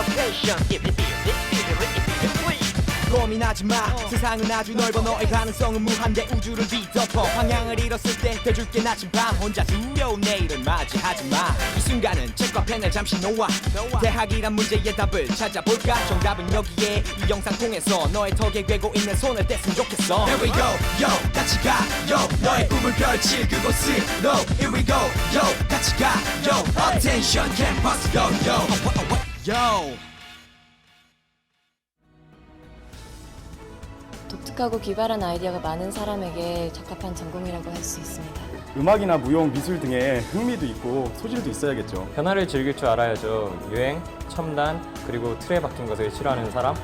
attention if you feel it, feel it, if you please. 고민하지 마 세상은 아주 넓어 너의 가능성은 무한대 우주를 뒤덮어 방향을 잃었을 때 돼줄게 나침반 혼자 두려운 내일을 맞이하지 마이 순간은 책과 펜을 잠시 놓아 대학이란 문제의 답을 찾아볼까 정답은 여기에 이 영상 통해서 너의 턱에 괴고 있는 손을 뗐으면 좋겠어 Here we go, yo, 같이 가, yo 너의 꿈을 펼칠 그곳으로 Here we go, yo, 같이 가, yo Attention campus, yo, yo, yo 독특하고 기발한 아이디어가 많은 사람에게 적합한 전공이라고 할 수 있습니다. 음악이나 무용, 미술 등에 흥미도 있고 소질도 있어야겠죠. 변화를 즐길 줄 알아야죠. 유행, 첨단, 그리고 틀에 박힌 것을 싫어하는 사람.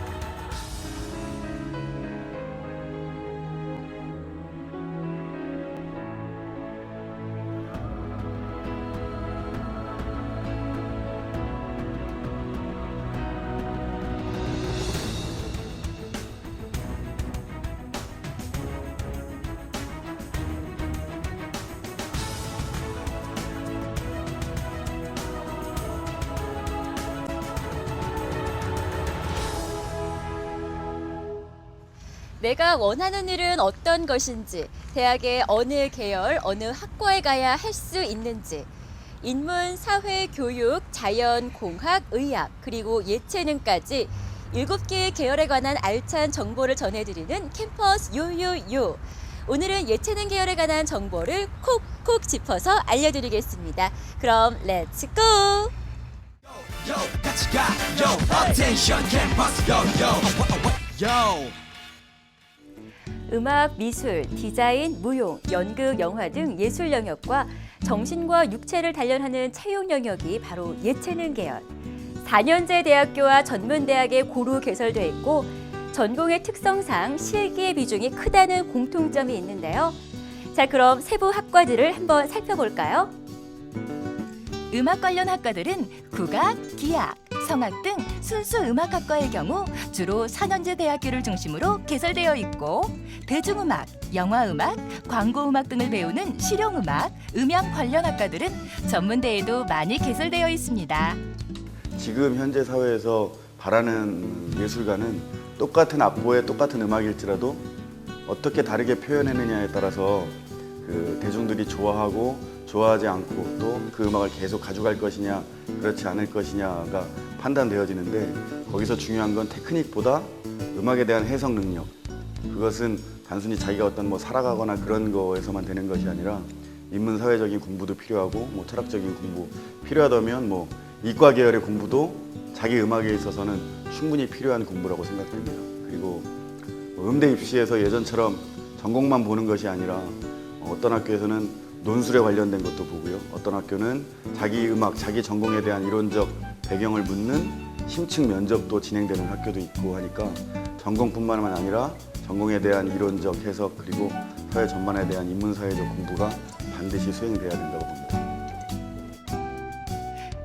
내가 원하는 일은 어떤 것인지, 대학의 어느 계열, 어느 학과에 가야 할 수 있는지, 인문, 사회, 교육, 자연, 공학, 의학, 그리고 예체능까지 7개의 계열에 관한 알찬 정보를 전해드리는 캠퍼스 요요요. 오늘은 예체능 계열에 관한 정보를 콕콕 짚어서 알려드리겠습니다. 그럼 렛츠 고! Yo, 같이 가, yo, attention campus, yo, yo, yo. 음악, 미술, 디자인, 무용, 연극, 영화 등 예술 영역과 정신과 육체를 단련하는 체육 영역이 바로 예체능 계열. 4년제 대학교와 전문대학에 고루 개설돼 있고 전공의 특성상 실기의 비중이 크다는 공통점이 있는데요. 자, 그럼 세부 학과들을 한번 살펴볼까요? 음악 관련 학과들은 국악, 기악, 성악 등 순수 음악학과의 경우 주로 4년제 대학교를 중심으로 개설되어 있고 대중음악, 영화음악, 광고음악 등을 배우는 실용음악, 음향 관련 학과들은 전문대에도 많이 개설되어 있습니다. 지금 현재 사회에서 바라는 예술가는 똑같은 악보에 똑같은 음악일지라도 어떻게 다르게 표현했느냐에 따라서 그 대중들이 좋아하고 좋아하지 않고 또 그 음악을 계속 가져갈 것이냐 그렇지 않을 것이냐가 판단되어지는데 거기서 중요한 건 테크닉보다 음악에 대한 해석 능력 그것은 단순히 자기가 어떤 뭐 살아가거나 그런 거에서만 되는 것이 아니라 인문사회적인 공부도 필요하고 뭐 철학적인 공부 필요하다면 뭐 이과 계열의 공부도 자기 음악에 있어서는 충분히 필요한 공부라고 생각됩니다. 그리고 뭐 음대 입시에서 예전처럼 전공만 보는 것이 아니라 어떤 학교에서는 논술에 관련된 것도 보고요. 어떤 학교는 자기 음악, 자기 전공에 대한 이론적 배경을 묻는 심층 면접도 진행되는 학교도 있고 하니까 전공뿐만 아니라 전공에 대한 이론적 해석 그리고 사회 전반에 대한 인문사회적 공부가 반드시 수행돼야 된다고 봅니다.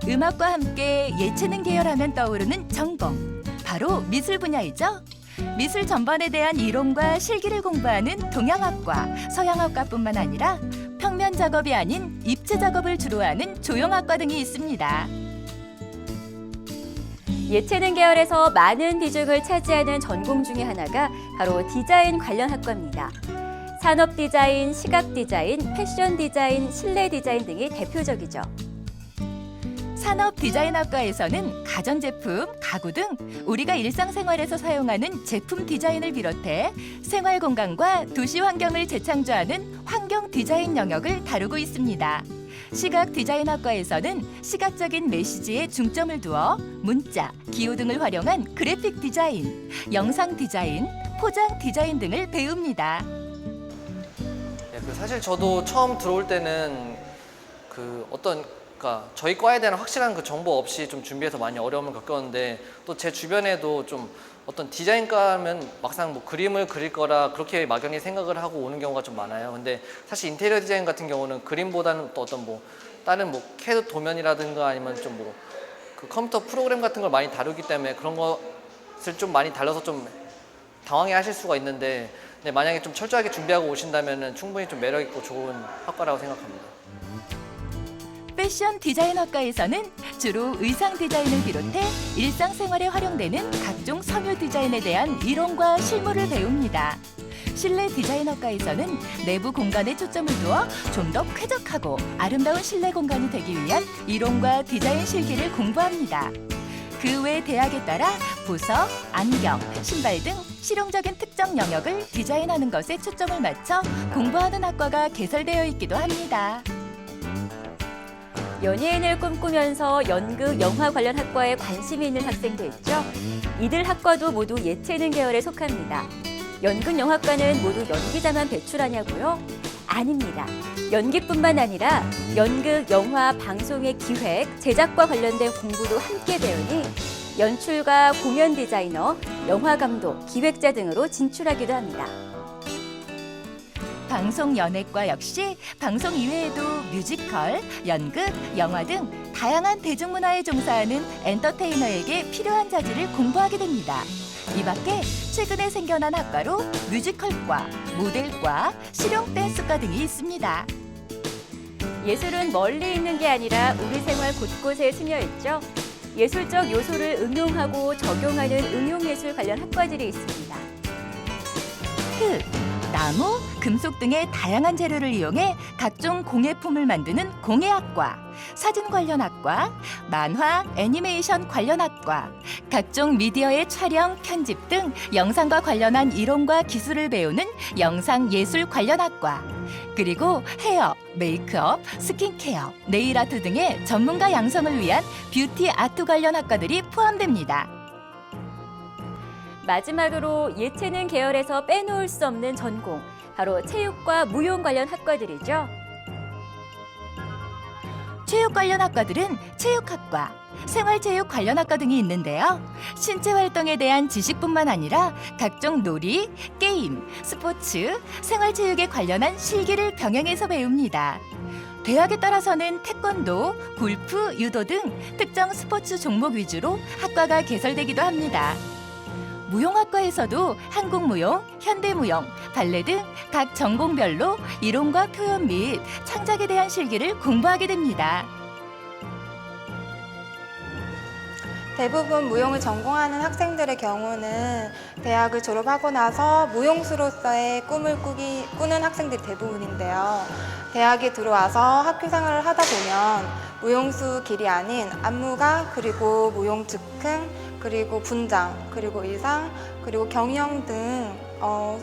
음악과 함께 예체능 계열하면 떠오르는 전공, 바로 미술 분야이죠. 미술 전반에 대한 이론과 실기를 공부하는 동양학과, 서양학과뿐만 아니라 평면 작업이 아닌 입체 작업을 주로 하는 조형학과 등이 있습니다. 예체능 계열에서 많은 비중을 차지하는 전공 중에 하나가 바로 디자인 관련 학과입니다. 산업 디자인, 시각 디자인, 패션 디자인, 실내 디자인 등이 대표적이죠. 산업 디자인학과에서는 가전제품, 가구 등 우리가 일상생활에서 사용하는 제품 디자인을 비롯해 생활 공간과 도시 환경을 재창조하는 환경 디자인 영역을 다루고 있습니다. 시각 디자인학과에서는 시각적인 메시지에 중점을 두어 문자, 기호 등을 활용한 그래픽 디자인, 영상 디자인, 포장 디자인 등을 배웁니다. 사실 저도 처음 들어올 때는 그러니까 저희 과에 대한 확실한 그 정보 없이 좀 준비해서 많이 어려움을 겪었는데 또 제 주변에도 좀 어떤 디자인과면 막상 뭐 그림을 그릴 거라 그렇게 막연히 생각을 하고 오는 경우가 좀 많아요. 근데 사실 인테리어 디자인 같은 경우는 그림보다는 또 어떤 뭐 다른 뭐 CAD 도면이라든가 아니면 좀 뭐 그 컴퓨터 프로그램 같은 걸 많이 다루기 때문에 그런 것을 좀 많이 달라서 좀 당황해 하실 수가 있는데 근데 만약에 좀 철저하게 준비하고 오신다면 충분히 좀 매력 있고 좋은 학과라고 생각합니다. 패션 디자인학과에서는 주로 의상 디자인을 비롯해 일상생활에 활용되는 각종 섬유 디자인에 대한 이론과 실무를 배웁니다. 실내 디자인학과에서는 내부 공간에 초점을 두어 좀 더 쾌적하고 아름다운 실내 공간이 되기 위한 이론과 디자인 실기를 공부합니다. 그 외 대학에 따라 보석, 안경, 신발 등 실용적인 특정 영역을 디자인하는 것에 초점을 맞춰 공부하는 학과가 개설되어 있기도 합니다. 연예인을 꿈꾸면서 연극, 영화 관련 학과에 관심이 있는 학생도 있죠. 이들 학과도 모두 예체능 계열에 속합니다. 연극, 영화과는 모두 연기자만 배출하냐고요? 아닙니다. 연기뿐만 아니라 연극, 영화, 방송의 기획, 제작과 관련된 공부도 함께 배우니 연출가, 공연 디자이너, 영화 감독, 기획자 등으로 진출하기도 합니다. 방송연예과 역시 방송 이외에도 뮤지컬, 연극, 영화 등 다양한 대중문화에 종사하는 엔터테이너에게 필요한 자질을 공부하게 됩니다. 이 밖에 최근에 생겨난 학과로 뮤지컬과, 모델과, 실용 댄스과 등이 있습니다. 예술은 멀리 있는 게 아니라 우리 생활 곳곳에 스며 있죠. 예술적 요소를 응용하고 적용하는 응용예술 관련 학과들이 있습니다. 흙, 나무, 금속 등의 다양한 재료를 이용해 각종 공예품을 만드는 공예학과, 사진 관련 학과, 만화, 애니메이션 관련 학과, 각종 미디어의 촬영, 편집 등 영상과 관련한 이론과 기술을 배우는 영상예술 관련 학과, 그리고 헤어, 메이크업, 스킨케어, 네일아트 등의 전문가 양성을 위한 뷰티 아트 관련 학과들이 포함됩니다. 마지막으로 예체능 계열에서 빼놓을 수 없는 전공, 바로 체육과 무용 관련 학과들이죠. 체육 관련 학과들은 체육학과, 생활체육 관련 학과 등이 있는데요. 신체 활동에 대한 지식뿐만 아니라 각종 놀이, 게임, 스포츠, 생활체육에 관련한 실기를 병행해서 배웁니다. 대학에 따라서는 태권도, 골프, 유도 등 특정 스포츠 종목 위주로 학과가 개설되기도 합니다. 무용학과에서도 한국무용, 현대무용, 발레 등 각 전공별로 이론과 표현 및 창작에 대한 실기를 공부하게 됩니다. 대부분 무용을 전공하는 학생들의 경우는 대학을 졸업하고 나서 무용수로서의 꿈을 꾸는 학생들이 대부분인데요. 대학에 들어와서 학교 생활을 하다 보면 무용수 길이 아닌 안무가, 그리고 무용 즉흥, 그리고 분장, 그리고 의상, 그리고 경영 등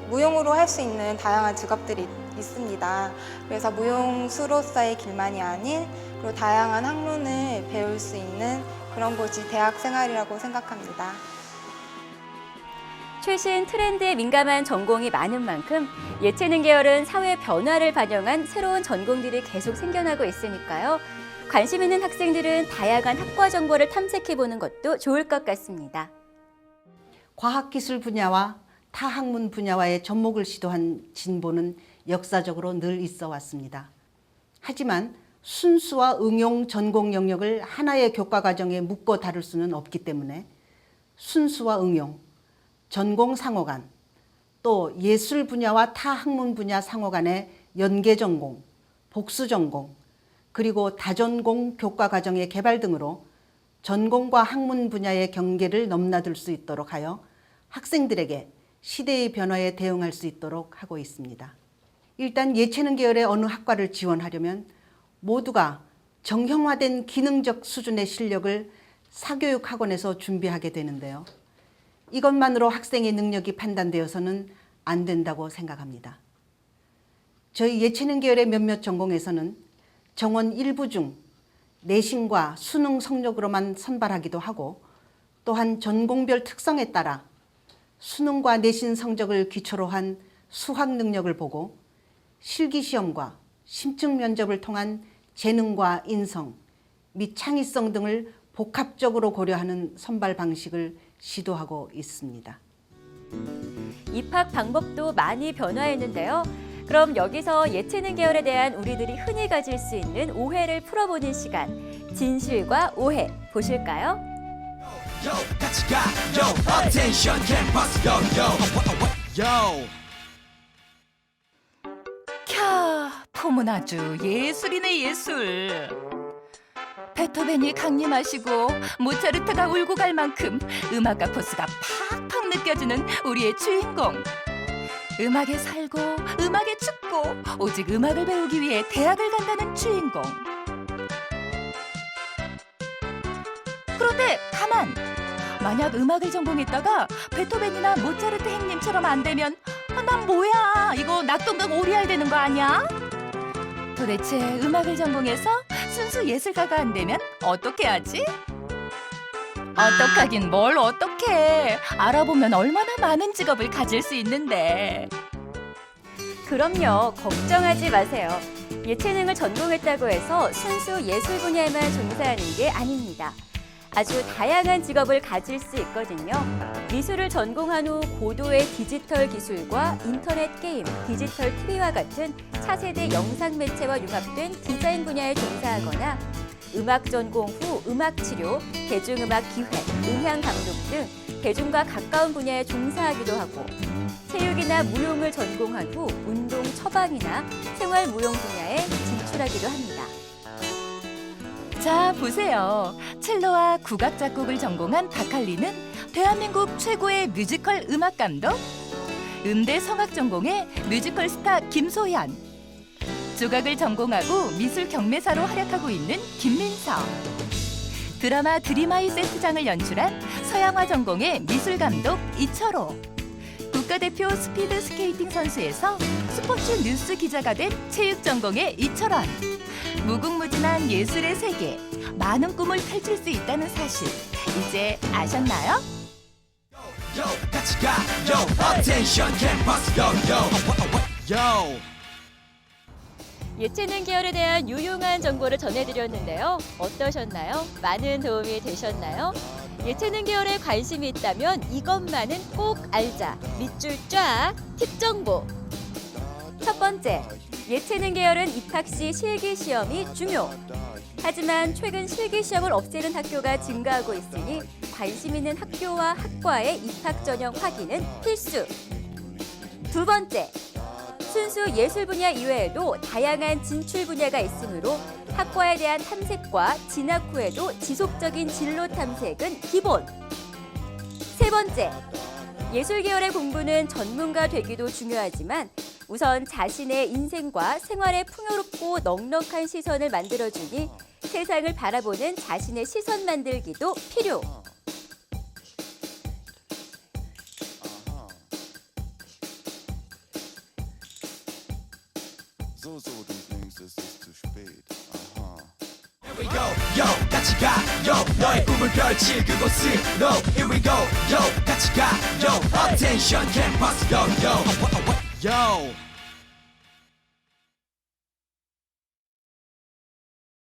무용으로 할 수 있는 다양한 직업들이 있습니다. 그래서 무용수로서의 길만이 아닌 그리고 다양한 학문을 배울 수 있는 그런 곳이 대학 생활이라고 생각합니다. 최신 트렌드에 민감한 전공이 많은 만큼 예체능 계열은 사회 변화를 반영한 새로운 전공들이 계속 생겨나고 있으니까요. 관심 있는 학생들은 다양한 학과 정보를 탐색해보는 것도 좋을 것 같습니다. 과학기술 분야와 타학문 분야와의 접목을 시도한 진보는 역사적으로 늘 있어 왔습니다. 하지만 순수와 응용 전공 영역을 하나의 교과 과정에 묶어 다룰 수는 없기 때문에 순수와 응용, 전공 상호 간, 또 예술 분야와 타학문 분야 상호 간의 연계 전공, 복수 전공, 그리고 다전공 교과 과정의 개발 등으로 전공과 학문 분야의 경계를 넘나들 수 있도록 하여 학생들에게 시대의 변화에 대응할 수 있도록 하고 있습니다. 일단 예체능 계열의 어느 학과를 지원하려면 모두가 정형화된 기능적 수준의 실력을 사교육학원에서 준비하게 되는데요. 이것만으로 학생의 능력이 판단되어서는 안 된다고 생각합니다. 저희 예체능 계열의 몇몇 전공에서는 정원 일부 중 내신과 수능 성적으로만 선발하기도 하고, 또한 전공별 특성에 따라 수능과 내신 성적을 기초로 한 수학 능력을 보고 실기시험과 심층 면접을 통한 재능과 인성 및 창의성 등을 복합적으로 고려하는 선발 방식을 시도하고 있습니다. 입학 방법도 많이 변화했는데요. 그럼 여기서 예체능 계열에 대한 우리들이 흔히 가질 수 있는 오해를 풀어보는 시간, 진실과 오해 보실까요? 같이 가, attention campus, 캬, 폼은 아주 예술이네, 예술. 베토벤이 강림하시고 모차르트가 울고 갈 만큼 음악가 포스가 팍팍 느껴지는 우리의 주인공. 음악에 살고 음악에 죽고 오직 음악을 배우기 위해 대학을 간다는 주인공. 그런데 가만! 만약 음악을 전공했다가 베토벤이나 모차르트 행님처럼 안 되면 난 뭐야? 이거 낙동강 오리알 되는 거 아니야? 도대체 음악을 전공해서 순수 예술가가 안 되면 어떻게 하지? 어떡하긴 뭘 어떡해. 알아보면 얼마나 많은 직업을 가질 수 있는데. 그럼요. 걱정하지 마세요. 예체능을 전공했다고 해서 순수 예술 분야에만 종사하는 게 아닙니다. 아주 다양한 직업을 가질 수 있거든요. 미술을 전공한 후 고도의 디지털 기술과 인터넷 게임, 디지털 TV와 같은 차세대 영상 매체와 융합된 디자인 분야에 종사하거나 음악 전공 후 음악 치료, 대중음악 기획, 음향 감독 등 대중과 가까운 분야에 종사하기도 하고 체육이나 무용을 전공한 후 운동 처방이나 생활 무용 분야에 진출하기도 합니다. 자, 보세요. 첼로와 국악 작곡을 전공한 박할리는 대한민국 최고의 뮤지컬 음악 감독, 음대 성악 전공의 뮤지컬 스타 김소현, 조각을 전공하고 미술 경매사로 활약하고 있는 김민서, 드라마 드림아이 세트장을 연출한 서양화 전공의 미술 감독 이철호, 국가대표 스피드 스케이팅 선수에서 스포츠 뉴스 기자가 된 체육 전공의 이철원. 무궁무진한 예술의 세계, 많은 꿈을 펼칠 수 있다는 사실 이제 아셨나요? Yo, 같이 가, yo, attention campus, yo. 예체능 계열에 대한 유용한 정보를 전해드렸는데요. 어떠셨나요? 많은 도움이 되셨나요? 예체능 계열에 관심이 있다면 이것만은 꼭 알자. 밑줄 쫙, 팁 정보. 첫 번째, 예체능 계열은 입학 시 실기시험이 중요. 하지만 최근 실기시험을 없애는 학교가 증가하고 있으니 관심 있는 학교와 학과의 입학 전형 확인은 필수. 두 번째, 순수 예술 분야 이외에도 다양한 진출 분야가 있으므로 학과에 대한 탐색과 진학 후에도 지속적인 진로 탐색은 기본. 세 번째, 예술 계열의 공부는 전문가 되기도 중요하지만 우선 자신의 인생과 생활에 풍요롭고 넉넉한 시선을 만들어주니 세상을 바라보는 자신의 시선 만들기도 필요. Here we go, yo, 같이 가, yo, 너의 꿈을 펼칠 그곳으로. Here we go, yo, 같이 가, yo, attention campus, yo.